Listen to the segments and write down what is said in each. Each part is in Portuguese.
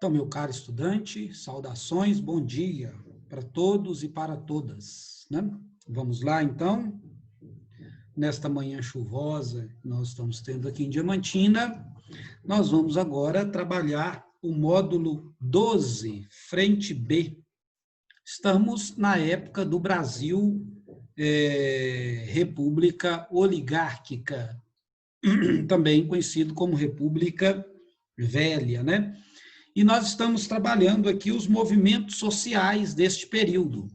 Então, meu caro estudante, saudações, bom dia para todos e para todas, né? Vamos lá, então, nesta manhã chuvosa que nós estamos tendo aqui em Diamantina, nós vamos agora trabalhar o módulo 12, frente B. Estamos na época do Brasil, República Oligárquica, também conhecido como República Velha, né? E nós estamos trabalhando aqui os movimentos sociais deste período.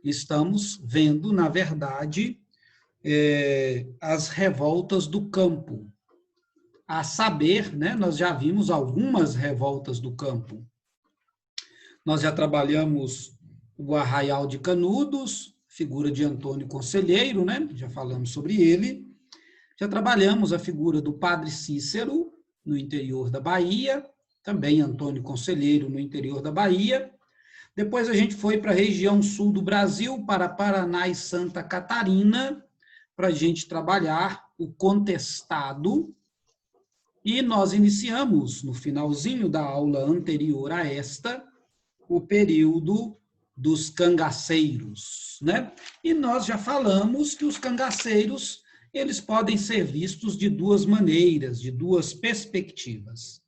Estamos vendo, na verdade, as revoltas do campo. A saber, né, nós já vimos algumas revoltas do campo. Nós já trabalhamos o Arraial de Canudos, figura de Antônio Conselheiro, né? Já falamos sobre ele. Já trabalhamos a figura do Padre Cícero, no interior da Bahia, também Antônio Conselheiro, no interior da Bahia. Depois a gente foi para a região sul do Brasil, para Paraná e Santa Catarina, para a gente trabalhar o contestado. E nós iniciamos, no finalzinho da aula anterior a esta, o período dos cangaceiros, né? E nós já falamos que os cangaceiros, eles podem ser vistos de duas maneiras, de duas perspectivas.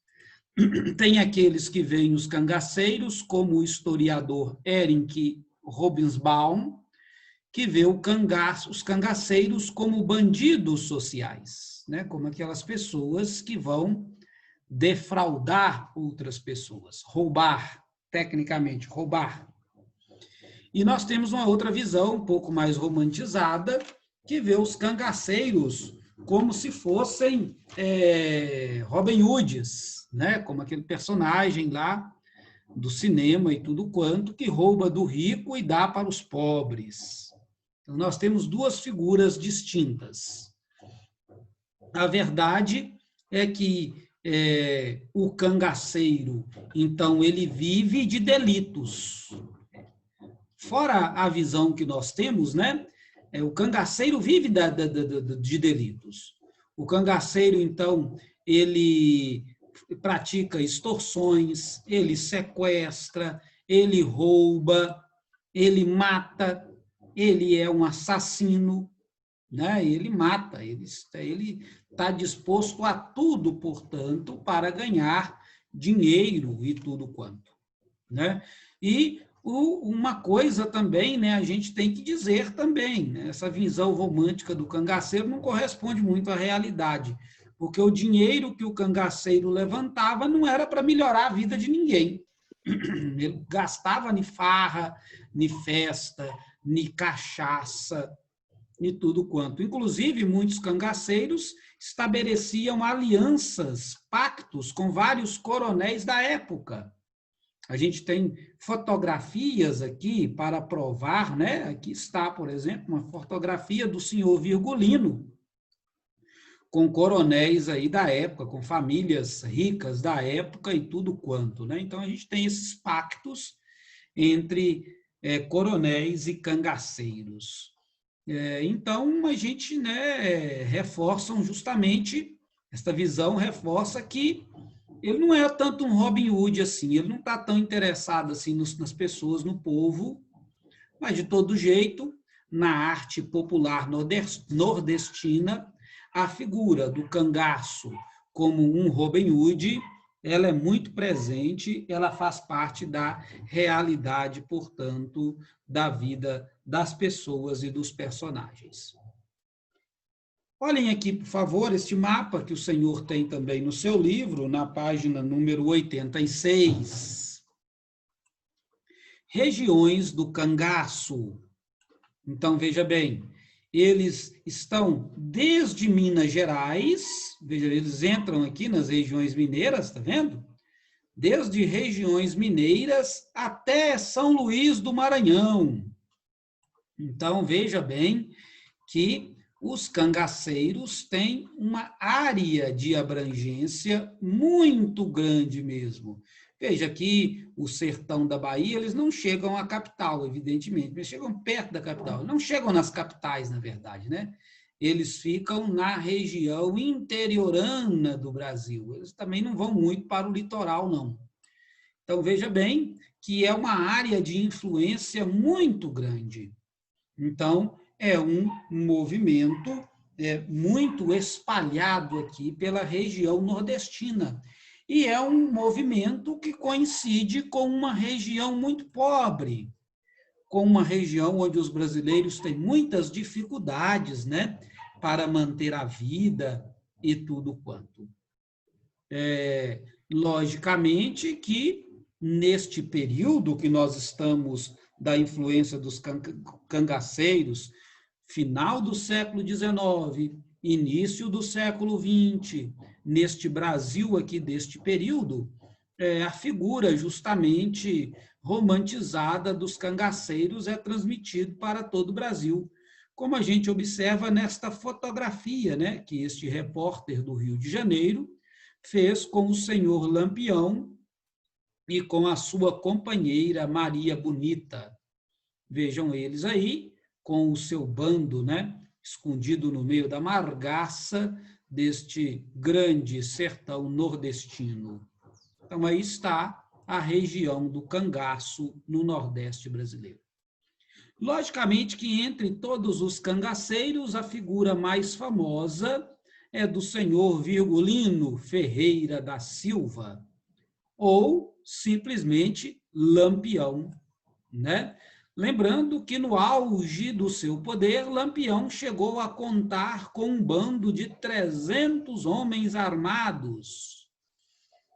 Tem aqueles que veem os cangaceiros, como o historiador Erich Hobsbawm, que vê os cangaceiros como bandidos sociais, né? Como aquelas pessoas que vão defraudar outras pessoas, roubar, tecnicamente, roubar. E nós temos uma outra visão, um pouco mais romantizada, que vê os cangaceiros como se fossem Robin Hoods, né? Como aquele personagem lá do cinema e tudo quanto, que rouba do rico e dá para os pobres. Então, nós temos duas figuras distintas. A verdade é que o cangaceiro, então, ele vive de delitos. Fora a visão que nós temos, né? O cangaceiro vive de delitos. O cangaceiro, então, ele pratica extorsões, ele sequestra, ele rouba, ele mata, ele é um assassino, né? Ele mata, ele está disposto a tudo, portanto, para ganhar dinheiro e tudo quanto, né? E uma coisa também, né, a gente tem que dizer também, né, essa visão romântica do cangaceiro não corresponde muito à realidade, porque o dinheiro que o cangaceiro levantava não era para melhorar a vida de ninguém. Ele gastava em farra, em festa, em cachaça, e tudo quanto. Inclusive, muitos cangaceiros estabeleciam alianças, pactos com vários coronéis da época. A gente tem fotografias aqui para provar, né? Aqui está, por exemplo, uma fotografia do senhor Virgulino, com coronéis aí da época, com famílias ricas da época e tudo quanto, né? Então, a gente tem esses pactos entre coronéis e cangaceiros. Então, a gente, né, reforçam justamente, esta visão reforça que ele não é tanto um Robin Hood assim, ele não está tão interessado assim nas pessoas, no povo, mas de todo jeito, na arte popular nordestina, a figura do cangaço como um Robin Hood, ela é muito presente, ela faz parte da realidade, portanto, da vida das pessoas e dos personagens. Olhem aqui, por favor, este mapa que o senhor tem também no seu livro, na página número 86. Regiões do cangaço. Então, veja bem, eles estão desde Minas Gerais, veja, eles entram aqui nas regiões mineiras, está vendo? Desde regiões mineiras até São Luís do Maranhão. Então, veja bem que os cangaceiros têm uma área de abrangência muito grande mesmo. Veja que o sertão da Bahia, eles não chegam à capital, evidentemente, eles chegam perto da capital, não chegam nas capitais, na verdade, né? Eles ficam na região interiorana do Brasil, eles também não vão muito para o litoral, não. Então, veja bem que é uma área de influência muito grande. Então, é um movimento muito espalhado aqui pela região nordestina. E é um movimento que coincide com uma região muito pobre, com uma região onde os brasileiros têm muitas dificuldades, né, para manter a vida e tudo quanto. Logicamente que, neste período que nós estamos da influência dos cangaceiros, final do século XIX, início do século XX, neste Brasil aqui deste período, a figura justamente romantizada dos cangaceiros é transmitida para todo o Brasil, como a gente observa nesta fotografia, né, que este repórter do Rio de Janeiro fez com o senhor Lampião e com a sua companheira Maria Bonita. Vejam eles aí, com o seu bando, né, escondido no meio da margaça deste grande sertão nordestino. Então, aí está a região do cangaço no Nordeste brasileiro. Logicamente que entre todos os cangaceiros, a figura mais famosa é do senhor Virgulino Ferreira da Silva, ou simplesmente Lampião, né? Lembrando que no auge do seu poder, Lampião chegou a contar com um bando de 300 homens armados.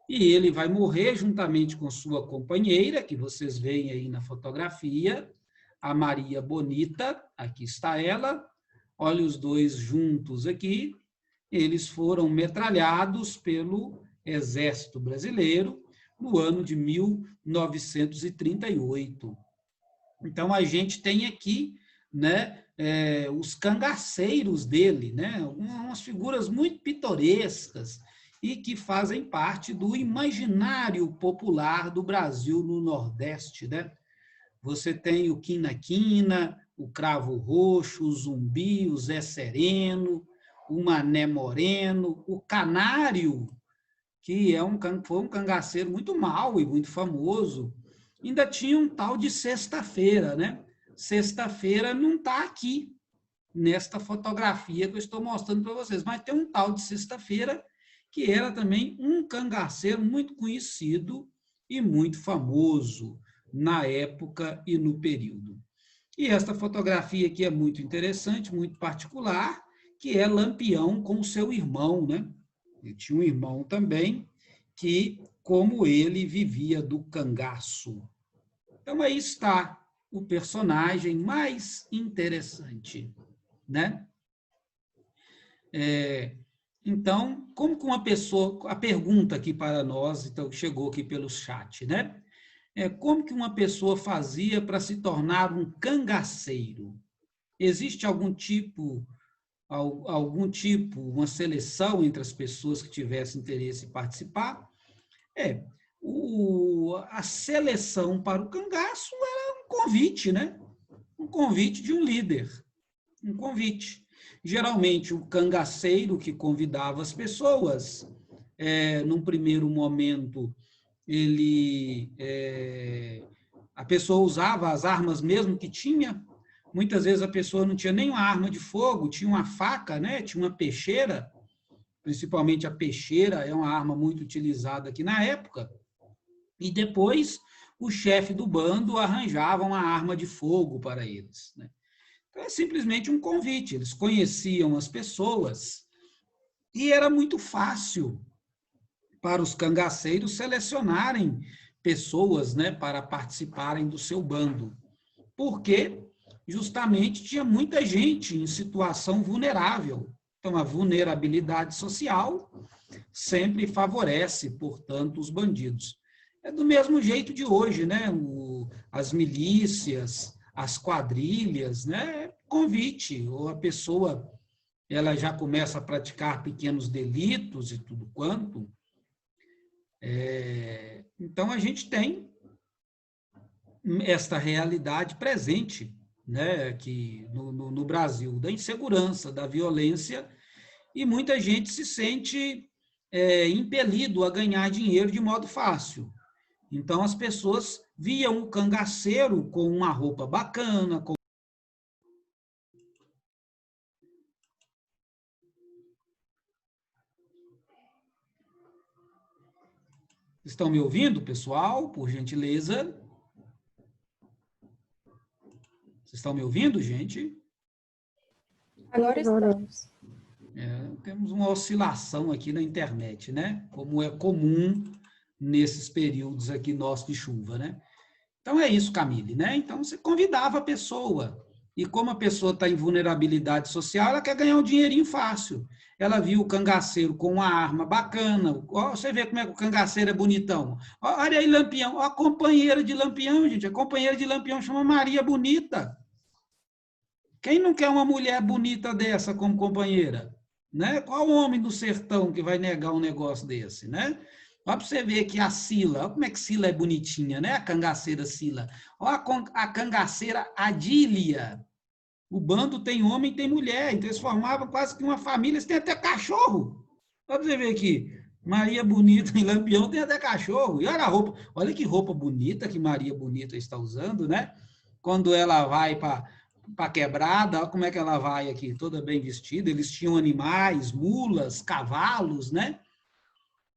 E ele vai morrer juntamente com sua companheira, que vocês veem aí na fotografia, a Maria Bonita, aqui está ela, olha os dois juntos aqui, eles foram metralhados pelo Exército Brasileiro no ano de 1938. Então, a gente tem aqui, né, os cangaceiros dele, né, umas figuras muito pitorescas e que fazem parte do imaginário popular do Brasil no Nordeste, né? Você tem o Quina-Quina, o Cravo Roxo, o Zumbi, o Zé Sereno, o Mané Moreno, o Canário, que foi um cangaceiro muito mau e muito famoso. Ainda tinha um tal de Sexta-feira, né? Sexta-feira não está aqui, nesta fotografia que eu estou mostrando para vocês, mas tem um tal de Sexta-feira que era também um cangaceiro muito conhecido e muito famoso na época e no período. E esta fotografia aqui é muito interessante, muito particular, que é Lampião com o seu irmão, né? Ele tinha um irmão também que, como ele, vivia do cangaço. Então, aí está o personagem mais interessante, né? Então, como que uma pessoa... A pergunta aqui para nós, então, chegou aqui pelo chat, né? Como que uma pessoa fazia para se tornar um cangaceiro? Existe algum tipo, uma seleção entre as pessoas que tivessem interesse em participar? A seleção para o cangaço era um convite, né? Um convite de um líder, um convite. Geralmente, o cangaceiro que convidava as pessoas, num primeiro momento, a pessoa usava as armas mesmo que tinha. Muitas vezes a pessoa não tinha nem uma arma de fogo, tinha uma faca, né? Tinha uma peixeira, principalmente a peixeira é uma arma muito utilizada aqui na época. E depois o chefe do bando arranjava uma arma de fogo para eles, né? Então, é simplesmente um convite. Eles conheciam as pessoas e era muito fácil para os cangaceiros selecionarem pessoas, né, para participarem do seu bando. Porque justamente tinha muita gente em situação vulnerável. Então, a vulnerabilidade social sempre favorece, portanto, os bandidos. É do mesmo jeito de hoje, né? As milícias, as quadrilhas, né? Convite, ou a pessoa ela já começa a praticar pequenos delitos e tudo quanto. Então, a gente tem esta realidade presente, né, aqui no Brasil, da insegurança, da violência, e muita gente se sente impelido a ganhar dinheiro de modo fácil. Então, as pessoas viam o cangaceiro com uma roupa bacana. Estão me ouvindo, pessoal? Por gentileza. Vocês estão me ouvindo, gente? Agora estamos. Temos uma oscilação aqui na internet, né? Como é comum nesses períodos aqui nossos de chuva, né? Então é isso, Camille, né? Então você convidava a pessoa. E como a pessoa está em vulnerabilidade social, ela quer ganhar um dinheirinho fácil. Ela viu o cangaceiro com uma arma bacana. Ó, você vê como é que o cangaceiro é bonitão. Ó, olha aí, Lampião. Ó, a companheira de Lampião, gente. A companheira de Lampião chama Maria Bonita. Quem não quer uma mulher bonita dessa como companheira? Né? Qual homem do sertão que vai negar um negócio desse, né? Olha para você ver que a Sila, olha como é que Sila é bonitinha, né? A cangaceira Sila. Olha a cangaceira Adília. O bando tem homem e tem mulher, então eles formavam quase que uma família, eles têm até cachorro. Olha para você ver aqui. Maria Bonita em Lampião tem até cachorro. E olha a roupa, olha que roupa bonita que Maria Bonita está usando, né? Quando ela vai para quebrada, olha como é que ela vai aqui, toda bem vestida. Eles tinham animais, mulas, cavalos, né?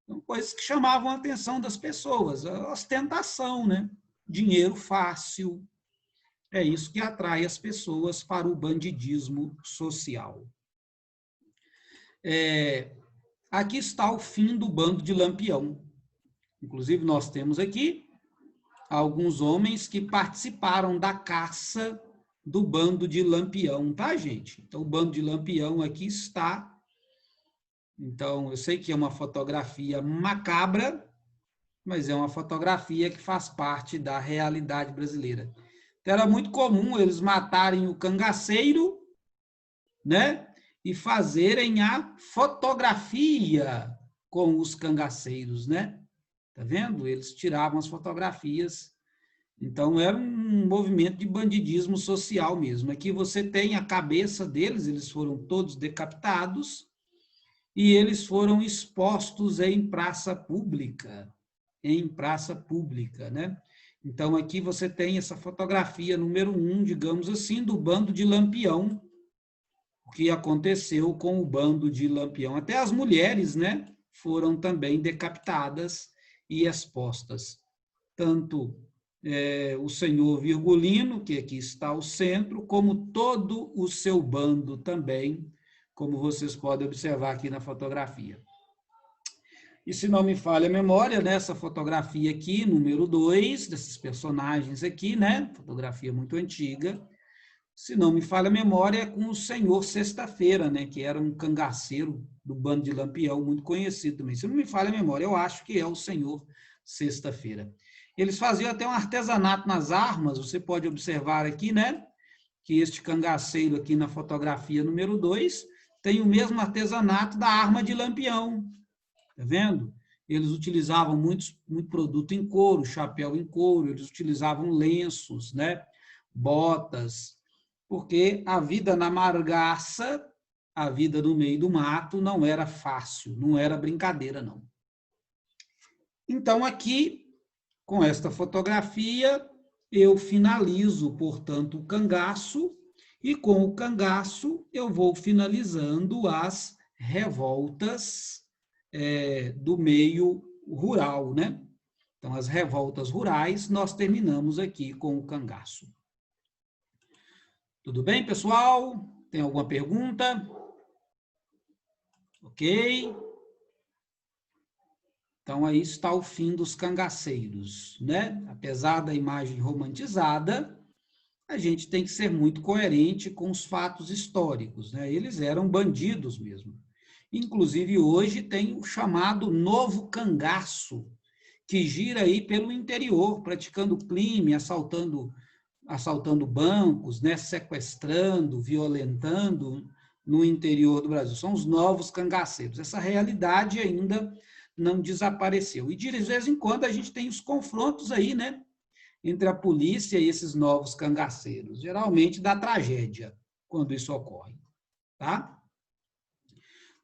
Então, coisas que chamavam a atenção das pessoas. A ostentação, né? Dinheiro fácil. É isso que atrai as pessoas para o bandidismo social. Aqui está o fim do bando de Lampião. Inclusive, nós temos aqui alguns homens que participaram da caça do bando de Lampião, tá, gente? Então, o bando de Lampião aqui está. Então, eu sei que é uma fotografia macabra, mas é uma fotografia que faz parte da realidade brasileira. Então, era muito comum eles matarem o cangaceiro, né? E fazerem a fotografia com os cangaceiros, né? Tá vendo? Eles tiravam as fotografias. Então, era um movimento de bandidismo social mesmo. Aqui você tem a cabeça deles, eles foram todos decapitados e eles foram expostos em praça pública. Em praça pública, né? Então, aqui você tem essa fotografia número 1, digamos assim, do bando de Lampião, o que aconteceu com o bando de Lampião. Até as mulheres, né, foram também decapitadas e expostas. Tanto o senhor Virgulino, que aqui está ao centro, como todo o seu bando também, como vocês podem observar aqui na fotografia. E se não me falha a memória, nessa fotografia aqui, número 2, desses personagens aqui, né? Fotografia muito antiga. Se não me falha a memória, é com o senhor Sexta-feira, né? Que era um cangaceiro do bando de Lampião, muito conhecido também. Se não me falha a memória, eu acho que é o senhor Sexta-feira. Eles faziam até um artesanato nas armas, você pode observar aqui, né? Que este cangaceiro aqui na fotografia número 2 tem o mesmo artesanato da arma de Lampião. Tá vendo? Eles utilizavam muito produto em couro, chapéu em couro, eles utilizavam lenços, né? Botas, porque a vida na margaça, a vida no meio do mato não era fácil, não era brincadeira, não. Então, aqui, com esta fotografia, eu finalizo, portanto, o cangaço, e com o cangaço eu vou finalizando as revoltas do meio rural, né? Então, as revoltas rurais, nós terminamos aqui com o cangaço. Tudo bem, pessoal? Tem alguma pergunta? Ok? Então, aí está o fim dos cangaceiros, né? Apesar da imagem romantizada, a gente tem que ser muito coerente com os fatos históricos, né? Eles eram bandidos mesmo. Inclusive, hoje tem o chamado novo cangaço, que gira aí pelo interior, praticando crime, assaltando bancos, né? Sequestrando, violentando no interior do Brasil. São os novos cangaceiros. Essa realidade ainda não desapareceu. E de vez em quando a gente tem os confrontos aí, né, entre a polícia e esses novos cangaceiros. Geralmente dá tragédia quando isso ocorre, tá?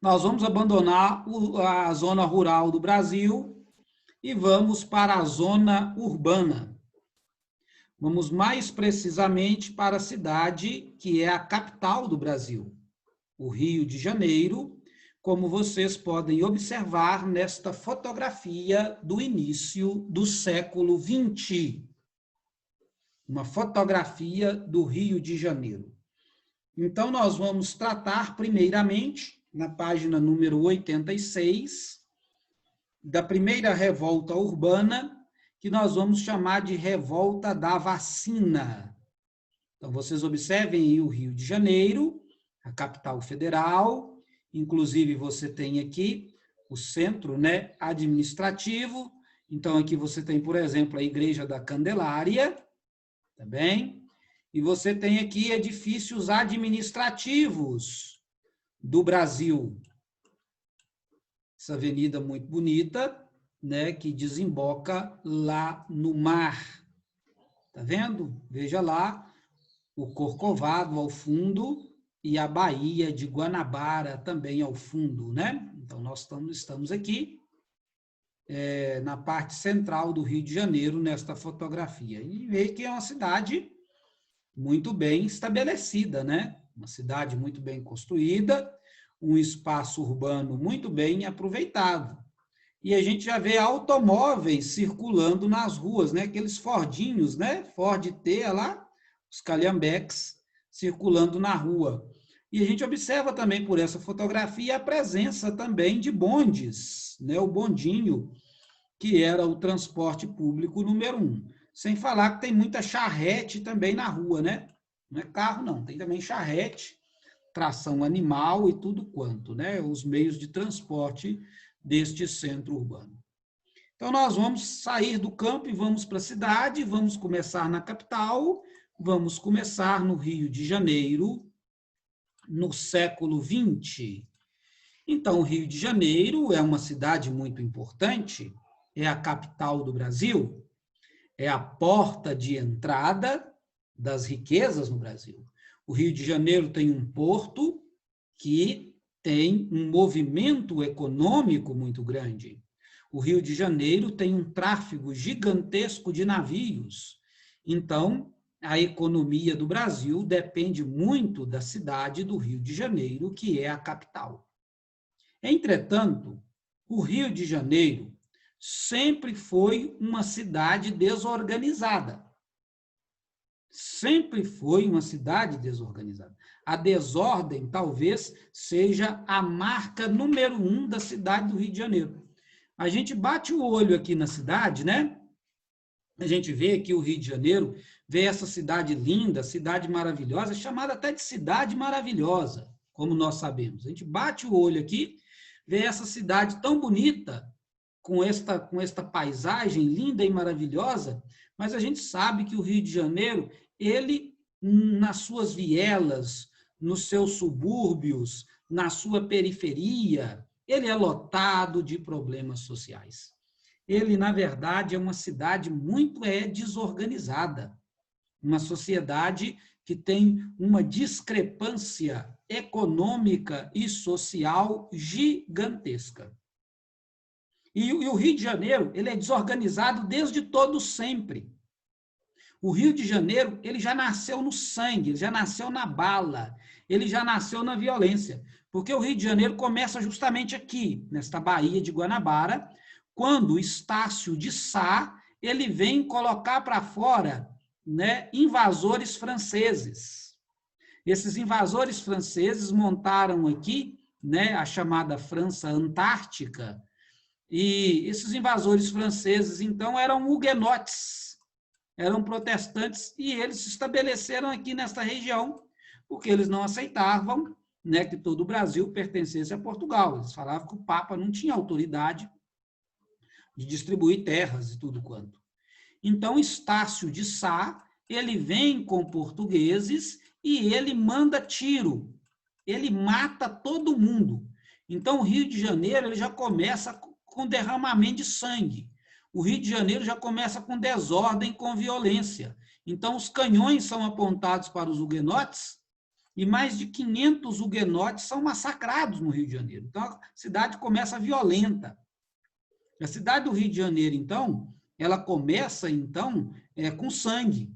Nós vamos abandonar a zona rural do Brasil e vamos para a zona urbana. Vamos mais precisamente para a cidade que é a capital do Brasil, o Rio de Janeiro, como vocês podem observar nesta fotografia do início do século XX. Uma fotografia do Rio de Janeiro. Então, nós vamos tratar, primeiramente, na página número 86, da primeira revolta urbana, que nós vamos chamar de revolta da vacina. Então, vocês observem aí o Rio de Janeiro, a capital federal, inclusive você tem aqui o centro, né, administrativo. Então, aqui você tem, por exemplo, a Igreja da Candelária, tá bem? E você tem aqui edifícios administrativos do Brasil. Essa avenida muito bonita, né, que desemboca lá no mar. Tá vendo? Veja lá o Corcovado ao fundo e a Baía de Guanabara também ao fundo, né? Então, nós estamos aqui na parte central do Rio de Janeiro, nesta fotografia. E vê que é uma cidade muito bem estabelecida, né? Uma cidade muito bem construída, um espaço urbano muito bem aproveitado. E a gente já vê automóveis circulando nas ruas, né? Aqueles Fordinhos, né? Ford T, lá, os calhambeques circulando na rua. E a gente observa também por essa fotografia a presença também de bondes, né? O bondinho, que era o transporte público número 1. Sem falar que tem muita charrete também na rua, né? Não é carro, não. Tem também charrete, tração animal e tudo quanto, né? Os meios de transporte deste centro urbano. Então, nós vamos sair do campo e vamos para a cidade, vamos começar na capital, vamos começar no Rio de Janeiro, no século XX. Então, o Rio de Janeiro é uma cidade muito importante, é a capital do Brasil, é a porta de entrada das riquezas no Brasil. O Rio de Janeiro tem um porto que tem um movimento econômico muito grande. O Rio de Janeiro tem um tráfego gigantesco de navios. Então, a economia do Brasil depende muito da cidade do Rio de Janeiro, que é a capital. Entretanto, o Rio de Janeiro sempre foi uma cidade desorganizada. Sempre foi uma cidade desorganizada. A desordem, talvez, seja a marca número 1 da cidade do Rio de Janeiro. A gente bate o olho aqui na cidade, né? A gente vê aqui o Rio de Janeiro, vê essa cidade linda, cidade maravilhosa, chamada até de cidade maravilhosa, como nós sabemos. A gente bate o olho aqui, vê essa cidade tão bonita, com esta paisagem linda e maravilhosa, mas a gente sabe que o Rio de Janeiro, ele, nas suas vielas, nos seus subúrbios, na sua periferia, ele é lotado de problemas sociais. Ele, na verdade, é uma cidade muito desorganizada, uma sociedade que tem uma discrepância econômica e social gigantesca. E o Rio de Janeiro, ele é desorganizado desde todo sempre. O Rio de Janeiro, ele já nasceu no sangue, ele já nasceu na bala, ele já nasceu na violência, porque o Rio de Janeiro começa justamente aqui, nesta Baía de Guanabara, quando o Estácio de Sá, ele vem colocar para fora, né, invasores franceses. Esses invasores franceses montaram aqui, né, a chamada França Antártica, e esses invasores franceses, então, eram huguenotes, eram protestantes, e eles se estabeleceram aqui nesta região, porque eles não aceitavam, né, que todo o Brasil pertencesse a Portugal. Eles falavam que o Papa não tinha autoridade de distribuir terras e tudo quanto. Então, Estácio de Sá, ele vem com portugueses e ele manda tiro, ele mata todo mundo. Então, o Rio de Janeiro ele já começa com derramamento de sangue. O Rio de Janeiro já começa com desordem, com violência. Então, os canhões são apontados para os huguenotes e mais de 500 huguenotes são massacrados no Rio de Janeiro. Então, a cidade começa violenta. A cidade do Rio de Janeiro, então, ela começa, então, com sangue.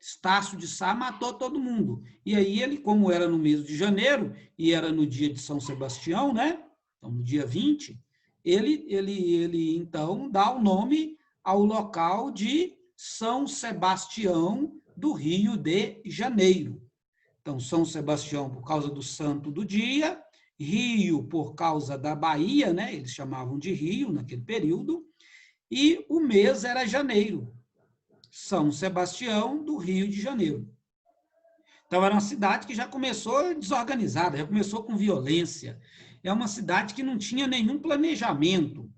Estácio de Sá matou todo mundo. E aí ele, como era no mês de janeiro, e era no dia de São Sebastião, né? Então, no dia 20, ele então, dá o nome ao local de São Sebastião do Rio de Janeiro. Então, São Sebastião por causa do santo do dia, Rio por causa da Bahia, né? Eles chamavam de Rio naquele período, e o mês era janeiro, São Sebastião do Rio de Janeiro. Então, era uma cidade que já começou desorganizada, já começou com violência. É uma cidade que não tinha nenhum planejamento.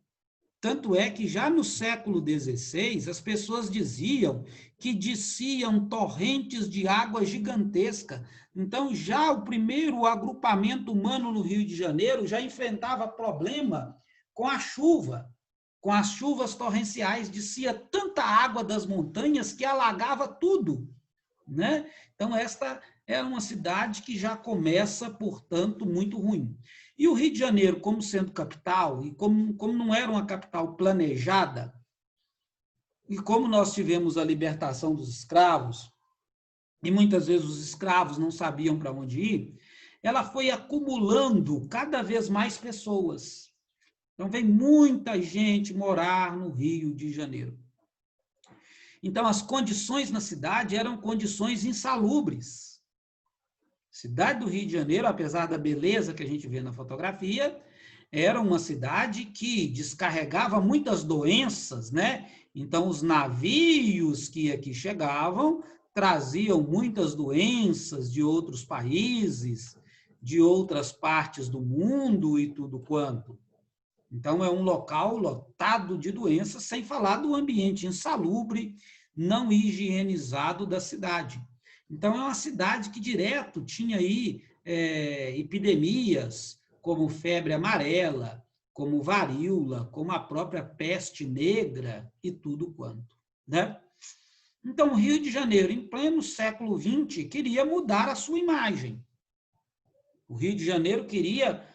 Tanto é que já no século XVI, as pessoas diziam que desciam torrentes de água gigantesca. Então, já o primeiro agrupamento humano no Rio de Janeiro já enfrentava problema com a chuva, com as chuvas torrenciais, descia tanta água das montanhas que alagava tudo, né? Então, esta era uma cidade que já começa, portanto, muito ruim. E o Rio de Janeiro, como sendo capital, e como não era uma capital planejada, e como nós tivemos a libertação dos escravos, e muitas vezes os escravos não sabiam para onde ir, ela foi acumulando cada vez mais pessoas. Então, vem muita gente morar no Rio de Janeiro. Então, as condições na cidade eram condições insalubres. A cidade do Rio de Janeiro, apesar da beleza que a gente vê na fotografia, era uma cidade que descarregava muitas doenças, né? Então, os navios que aqui chegavam traziam muitas doenças de outros países, de outras partes do mundo e tudo quanto. Então, é um local lotado de doenças, sem falar do ambiente insalubre, não higienizado da cidade. Então, é uma cidade que direto tinha aí epidemias, como febre amarela, como varíola, como a própria peste negra e tudo quanto, né? Então, o Rio de Janeiro, em pleno século XX, queria mudar a sua imagem. O Rio de Janeiro queria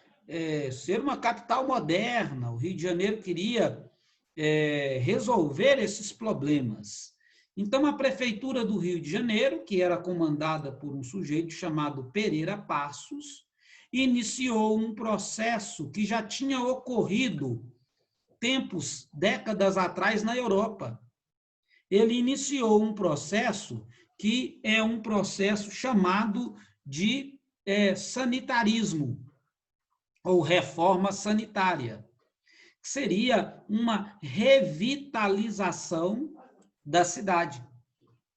ser uma capital moderna, o Rio de Janeiro queria resolver esses problemas. Então, a Prefeitura do Rio de Janeiro, que era comandada por um sujeito chamado Pereira Passos, iniciou um processo que já tinha ocorrido décadas atrás na Europa. Ele iniciou um processo que é um processo chamado de sanitarismo, ou reforma sanitária, que seria uma revitalização da cidade,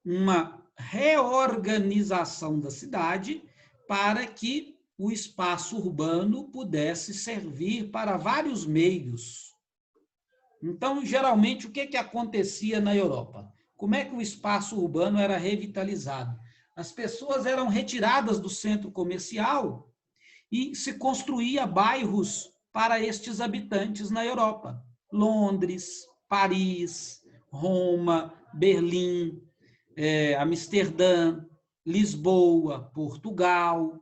uma reorganização da cidade para que o espaço urbano pudesse servir para vários meios. Então, geralmente, o que acontecia na Europa? Como é que o espaço urbano era revitalizado? As pessoas eram retiradas do centro comercial e se construía bairros para estes habitantes na Europa. Londres, Paris, Roma, Berlim, Amsterdã, Lisboa, Portugal.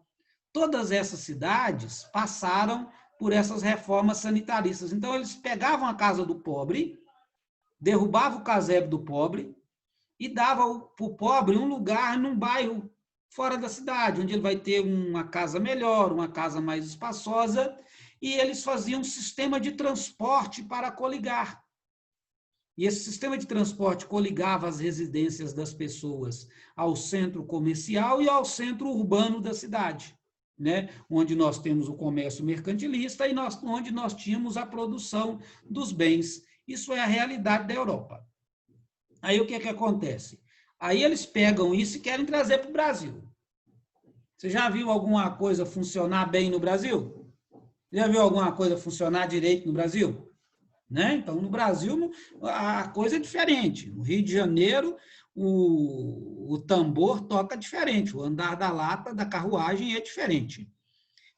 Todas essas cidades passaram por essas reformas sanitaristas. Então, eles pegavam a casa do pobre, derrubavam o casebre do pobre e davam para o pobre um lugar num bairro fora da cidade, onde ele vai ter uma casa melhor, uma casa mais espaçosa, e eles faziam um sistema de transporte para coligar. E esse sistema de transporte coligava as residências das pessoas ao centro comercial e ao centro urbano da cidade, né? Onde nós temos o comércio mercantilista e onde nós tínhamos a produção dos bens. Isso é a realidade da Europa. Aí o que acontece? Aí eles pegam isso e querem trazer para o Brasil. Você já viu alguma coisa funcionar bem no Brasil? Já viu alguma coisa funcionar direito no Brasil? Né? Então, no Brasil, a coisa é diferente. No Rio de Janeiro, o tambor toca diferente, o andar da lata da carruagem é diferente.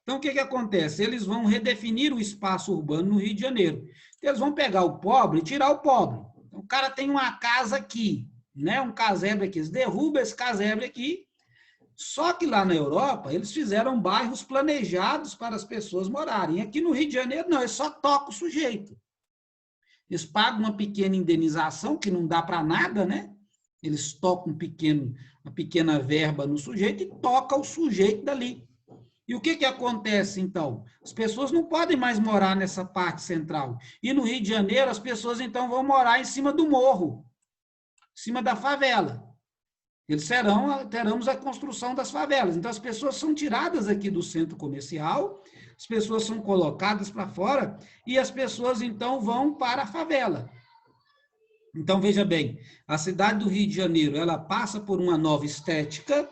Então, o que acontece? Eles vão redefinir o espaço urbano no Rio de Janeiro. Eles vão pegar o pobre e tirar o pobre. Então, o cara tem uma casa aqui, né? Um casebre aqui. Eles derrubam esse casebre aqui. Só que lá na Europa, eles fizeram bairros planejados para as pessoas morarem. Aqui no Rio de Janeiro, não, é só toca o sujeito. Eles pagam uma pequena indenização, que não dá para nada, né? Eles tocam uma pequena verba no sujeito e toca o sujeito dali. E o que acontece, então? As pessoas não podem mais morar nessa parte central. E no Rio de Janeiro, as pessoas, então, vão morar em cima do morro, em cima da favela. Teremos a construção das favelas. Então, as pessoas são tiradas aqui do centro comercial, as pessoas são colocadas para fora e as pessoas, então, vão para a favela. Então, veja bem, a cidade do Rio de Janeiro, ela passa por uma nova estética,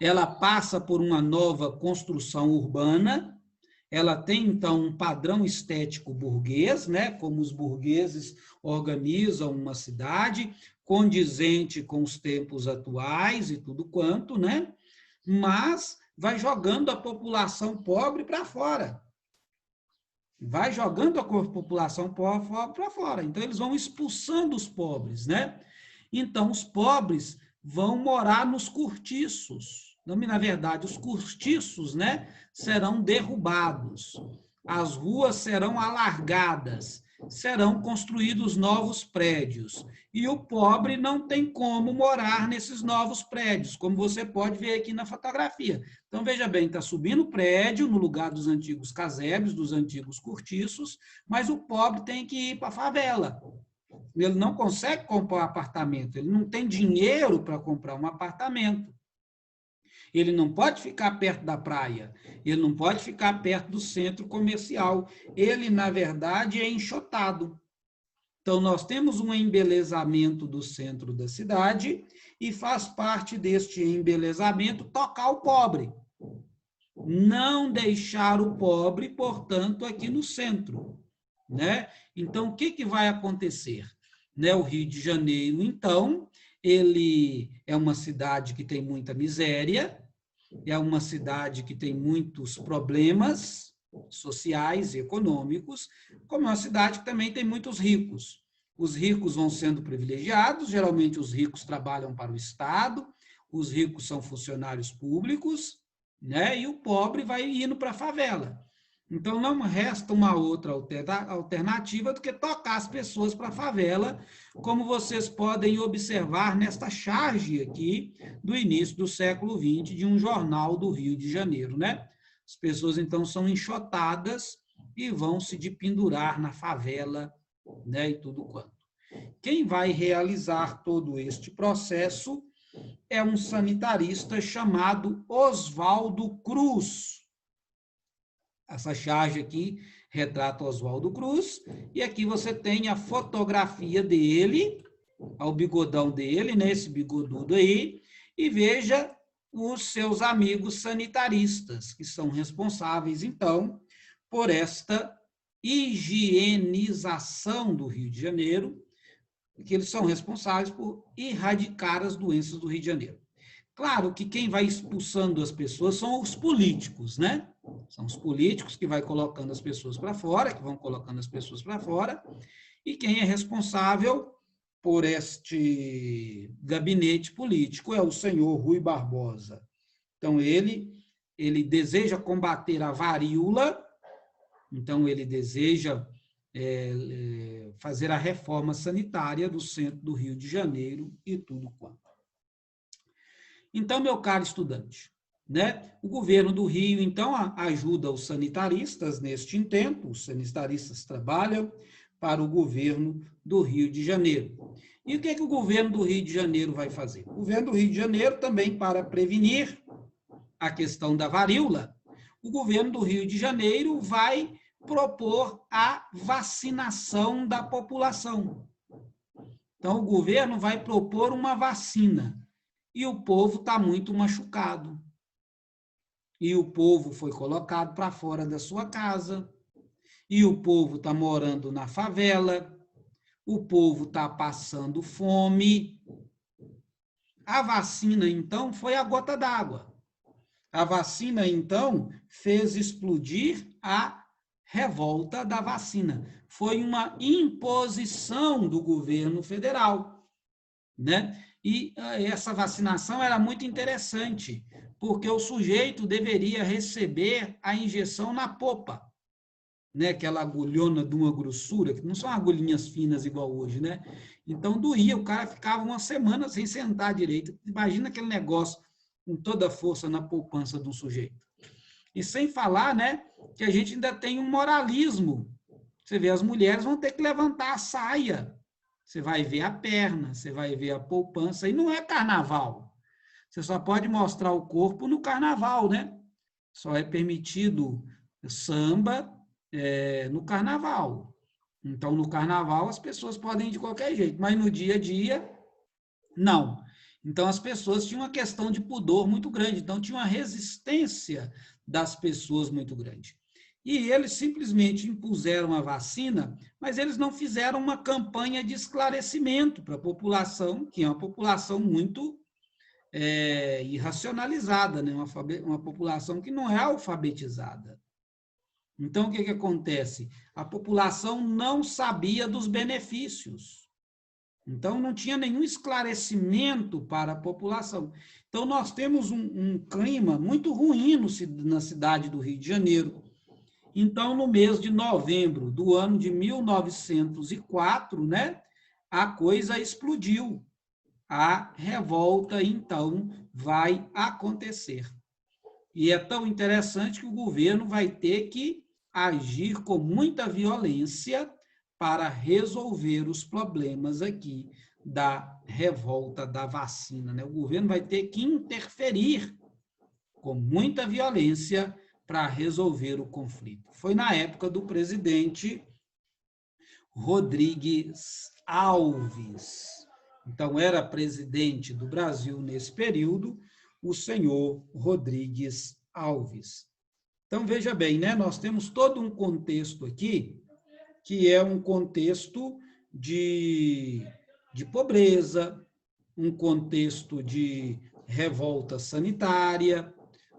ela passa por uma nova construção urbana, ela tem, então, um padrão estético burguês, né? Como os burgueses organizam uma cidade, condizente com os tempos atuais e tudo quanto, né? Mas vai jogando a população pobre para fora. Vai jogando a população pobre para fora. Então, eles vão expulsando os pobres, né? Então, os pobres vão morar nos cortiços. Na verdade, os cortiços, né, serão derrubados. As ruas serão alargadas. Serão construídos novos prédios. E o pobre não tem como morar nesses novos prédios, como você pode ver aqui na fotografia. Então, veja bem, está subindo o prédio no lugar dos antigos casebres, dos antigos cortiços, mas o pobre tem que ir para a favela. Ele não consegue comprar um apartamento, ele não tem dinheiro para comprar um apartamento. Ele não pode ficar perto da praia, ele não pode ficar perto do centro comercial. Ele, na verdade, é enxotado. Então, nós temos um embelezamento do centro da cidade e faz parte deste embelezamento tocar o pobre. Não deixar o pobre, portanto, aqui no centro, né? Então, o que vai acontecer? Né? O Rio de Janeiro, então, ele é uma cidade que tem muita miséria, é uma cidade que tem muitos problemas sociais e econômicos, como é uma cidade que também tem muitos ricos. Os ricos vão sendo privilegiados, geralmente os ricos trabalham para o Estado, os ricos são funcionários públicos, né? E o pobre vai indo para a favela. Então, não resta uma outra alternativa do que tocar as pessoas para a favela, como vocês podem observar nesta charge aqui do início do século XX de um jornal do Rio de Janeiro, né? As pessoas, então, são enxotadas e vão se de pendurar na favela, né? E tudo quanto. Quem vai realizar todo este processo é um sanitarista chamado Oswaldo Cruz. Essa charge aqui retrata Oswaldo Cruz, e aqui você tem a fotografia dele, o bigodão dele, né, esse bigodudo aí, e veja os seus amigos sanitaristas, que são responsáveis, então, por esta higienização do Rio de Janeiro, que eles são responsáveis por erradicar as doenças do Rio de Janeiro. Claro que quem vai expulsando as pessoas são os políticos, né? São os políticos que vai colocando as pessoas para fora, que vão colocando as pessoas para fora, e quem é responsável por este gabinete político é o senhor Rui Barbosa. Então, ele deseja combater a varíola, então ele deseja fazer a reforma sanitária do centro do Rio de Janeiro e tudo quanto. Então, meu caro estudante, né, o governo do Rio, então, ajuda os sanitaristas neste intento, os sanitaristas trabalham para o governo do Rio de Janeiro. E o que o governo do Rio de Janeiro vai fazer? O governo do Rio de Janeiro, também para prevenir a questão da varíola, o governo do Rio de Janeiro vai propor a vacinação da população. Então, o governo vai propor uma vacina. E o povo está muito machucado. E o povo foi colocado para fora da sua casa. E o povo está morando na favela. O povo está passando fome. A vacina, então, foi a gota d'água. A vacina, então, fez explodir a revolta da vacina. Foi uma imposição do governo federal, né? E essa vacinação era muito interessante, porque o sujeito deveria receber a injeção na popa, né? Aquela agulhona de uma grossura, que não são agulhinhas finas igual hoje, né? Então doía, o cara ficava uma semana sem sentar direito. Imagina aquele negócio com toda a força na poupança de um sujeito. E sem falar, né, que a gente ainda tem um moralismo. Você vê, as mulheres vão ter que levantar a saia. Você vai ver a perna, você vai ver a poupança, e não é carnaval. Você só pode mostrar o corpo no carnaval, né? Só é permitido samba no carnaval. Então, no carnaval, as pessoas podem ir de qualquer jeito, mas no dia a dia, não. Então, as pessoas tinham uma questão de pudor muito grande, então, tinha uma resistência das pessoas muito grande. E eles simplesmente impuseram a vacina, mas eles não fizeram uma campanha de esclarecimento para a população, que é uma população muito irracionalizada, né? Uma população que não é alfabetizada. Então, o que acontece? A população não sabia dos benefícios. Então, não tinha nenhum esclarecimento para a população. Então, nós temos um clima muito ruim na cidade do Rio de Janeiro. Então, no mês de novembro do ano de 1904, né, a coisa explodiu. A revolta, então, vai acontecer. E é tão interessante que o governo vai ter que agir com muita violência para resolver os problemas aqui da revolta da vacina, né? O governo vai ter que interferir com muita violência para resolver o conflito. Foi na época do presidente Rodrigues Alves. Então, era presidente do Brasil nesse período, o senhor Rodrigues Alves. Então, veja bem, né? Nós temos todo um contexto aqui, que é um contexto de pobreza, um contexto de revolta sanitária,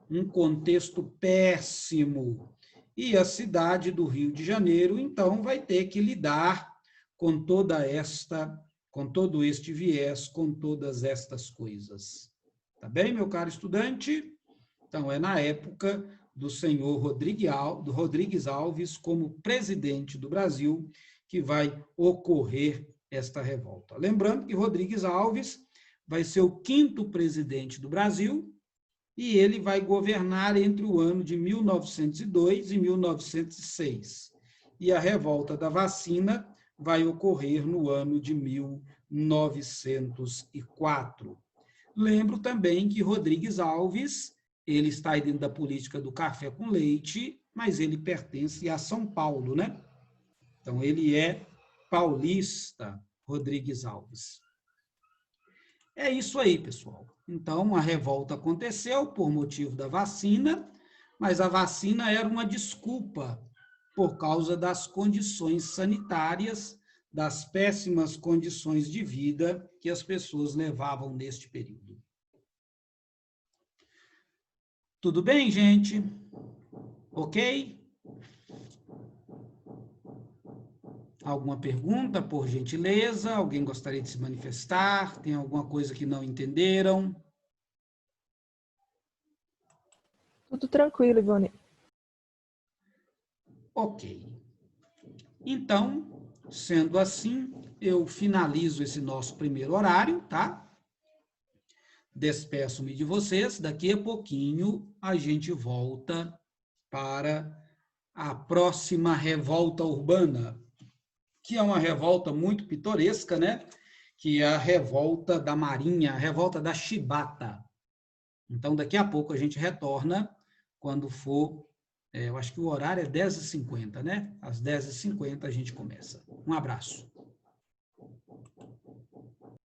um contexto péssimo. E a cidade do Rio de Janeiro, então, vai ter que lidar com todo este viés, com todas estas coisas. Tá bem, meu caro estudante? Então, é na época do senhor Rodrigues Alves como presidente do Brasil que vai ocorrer esta revolta. Lembrando que Rodrigues Alves vai ser o 5º presidente do Brasil e ele vai governar entre o ano de 1902 e 1906. E a revolta da vacina vai ocorrer no ano de 1904. Lembro também que Rodrigues Alves, ele está aí dentro da política do café com leite, mas ele pertence a São Paulo, né? Então, ele é paulista, Rodrigues Alves. É isso aí, pessoal. Então, a revolta aconteceu por motivo da vacina, mas a vacina era uma desculpa por causa das condições sanitárias, das péssimas condições de vida que as pessoas levavam neste período. Tudo bem, gente? Ok? Alguma pergunta, por gentileza? Alguém gostaria de se manifestar? Tem alguma coisa que não entenderam? Tudo tranquilo, Ivone. Ok. Então, sendo assim, eu finalizo esse nosso primeiro horário, tá? Despeço-me de vocês. Daqui a pouquinho a gente volta para a próxima revolta urbana, que é uma revolta muito pitoresca, né? Que é a revolta da Marinha, a revolta da Chibata. Então, daqui a pouco a gente retorna, quando for, eu acho que o horário é 10h50, né? Às 10h50 a gente começa. Um abraço.